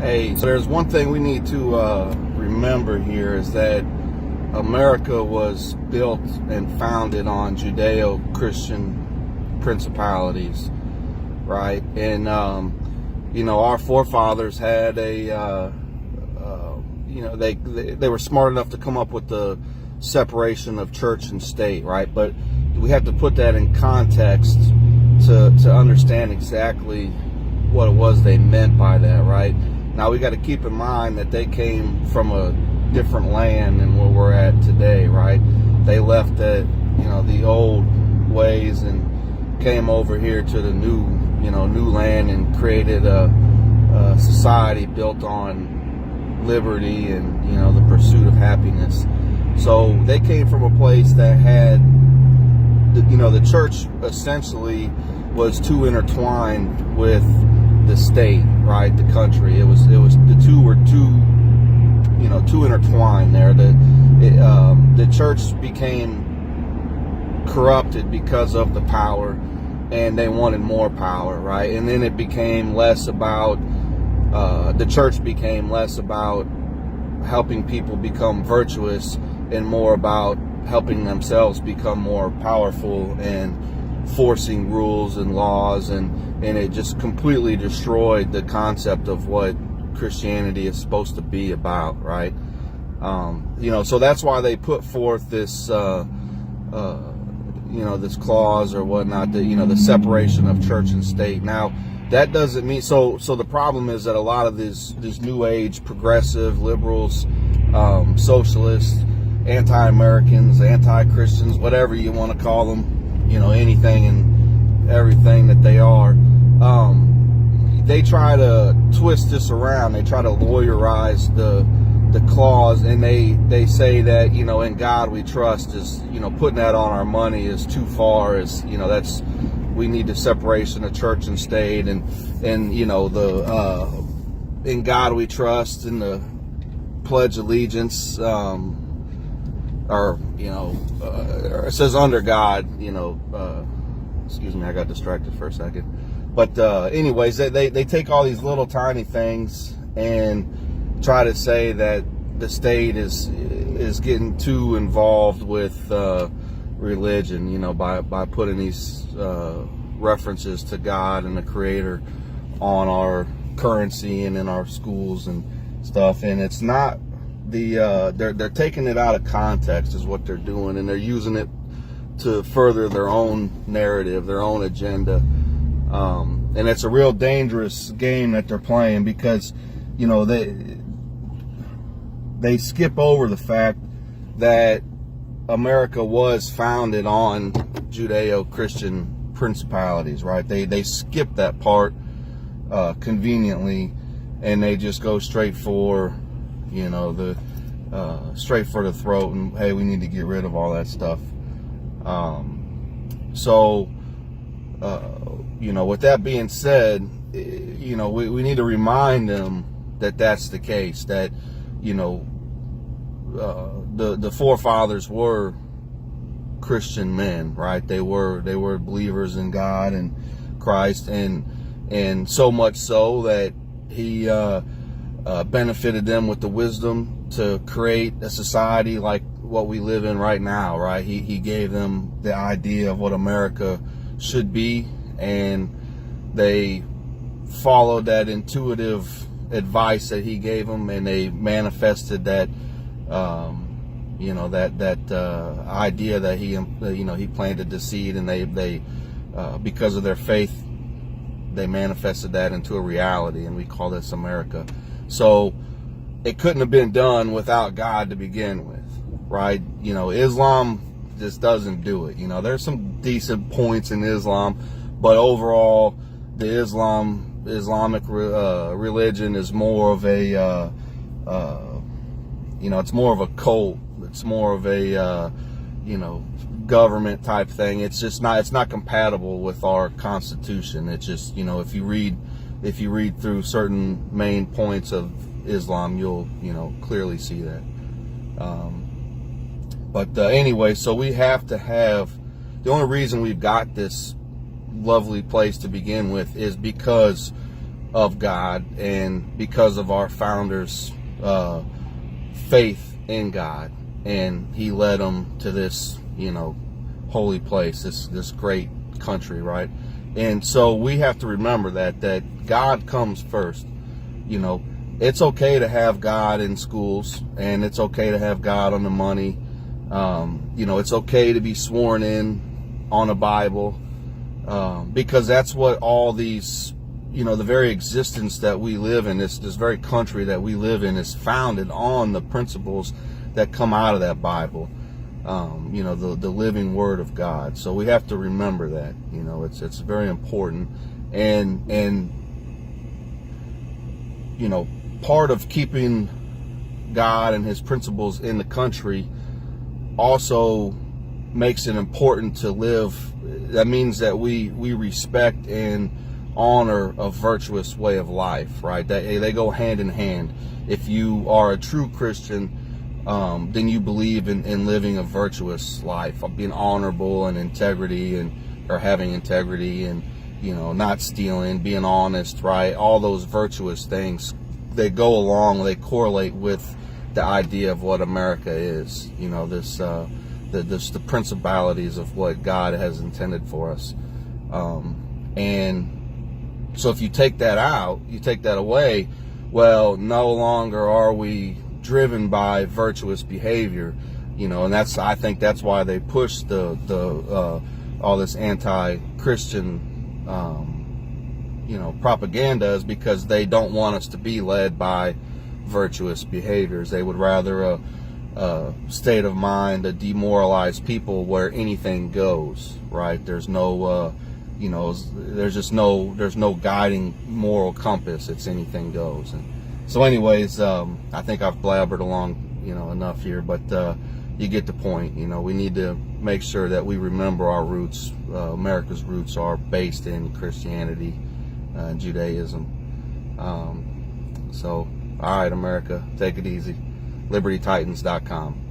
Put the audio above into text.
Hey, so there's one thing we need to remember here is that America was built and founded on Judeo-Christian principalities, right? And, our forefathers had they were smart enough to come up with the separation of church and state, right? But we have to put that in context to understand exactly what it was they meant by that, right? Now we got to keep in mind that they came from a different land than where we're at today, right? They left the old ways and came over here to the new land and created a society built on liberty and the pursuit of happiness. So they came from a place that had the church essentially was too intertwined with the state, right? The country. It was the two were too intertwined there. The church became corrupted because of the power, and they wanted more power, right? And then it became less about the church became less about helping people become virtuous and more about helping themselves become more powerful and forcing rules and laws, and it just completely destroyed the concept of what Christianity is supposed to be about, right? So that's why they put forth this this clause or whatnot, the separation of church and state. Now that doesn't mean so the problem is that a lot of these new age progressive liberals, socialists, anti-Americans, anti-Christians, whatever you want to call them, anything and everything that they are, they try to twist this around. They try to lawyerize the clause, and they say that in God we trust is putting that on our money is too far, as that's we need the separation of church and state, and the in God we trust and the Pledge Allegiance, it says under God, excuse me, I got distracted for a second. But anyways, they take all these little tiny things and try to say that the state is getting too involved with religion, by putting these references to God and the Creator on our currency and in our schools and stuff. And it's not they're taking it out of context is what they're doing, and they're using it to further their own narrative, their own agenda. And it's a real dangerous game that they're playing, because they skip over the fact that America was founded on Judeo-Christian principalities, right? They skip that part conveniently, and they just go straight for straight for the throat, and hey, we need to get rid of all that stuff. With that being said, we need to remind them that that's the case, that the forefathers were Christian men, right? They were believers in God and Christ, and so much so that he benefited them with the wisdom to create a society like what we live in right now, right? He gave them the idea of what America should be, and they followed that intuitive advice that he gave them, and they manifested that idea that he planted the seed, and they because of their faith they manifested that into a reality, and we call this America. So it couldn't have been done without God to begin with, right? Islam just doesn't do it. There's some decent points in Islam, but overall the Islamic religion is more of a it's more of a cult. It's more of a government type thing. It's not compatible with our Constitution. It's just if you read through certain main points of Islam, you'll clearly see that. Anyway, so we have to have, the only reason we've got this lovely place to begin with is because of God, and because of our founders' faith in God, and He led them to this, holy place, this great country, right? And so we have to remember that God comes first. It's okay to have God in schools, and it's okay to have God on the money. It's okay to be sworn in on a Bible, because that's what all these, the very existence that we live in, this very country that we live in, is founded on the principles that come out of that Bible. The living Word of God. So we have to remember that. It's very important, and part of keeping God and His principles in the country also makes it important to live. That means that we respect and honor a virtuous way of life, right? They go hand in hand. If you are a true Christian, then you believe in living a virtuous life, of being honorable and integrity, or having integrity, and not stealing, being honest, right? All those virtuous things, they go along, they correlate with the idea of what America is. The principalities of what God has intended for us. And so if you take that out, you take that away, well, no longer are we driven by virtuous behavior, and I think that's why they push the all this anti-Christian propaganda, is because they don't want us to be led by virtuous behaviors. They would rather a state of mind, a demoralized people where anything goes, right? There's no there's no guiding moral compass. It's anything goes. And so anyways, I think I've blabbered along, enough here, but you get the point. We need to make sure that we remember our roots. America's roots are based in Christianity and Judaism. So, all right, America, take it easy. LibertyTitans.com.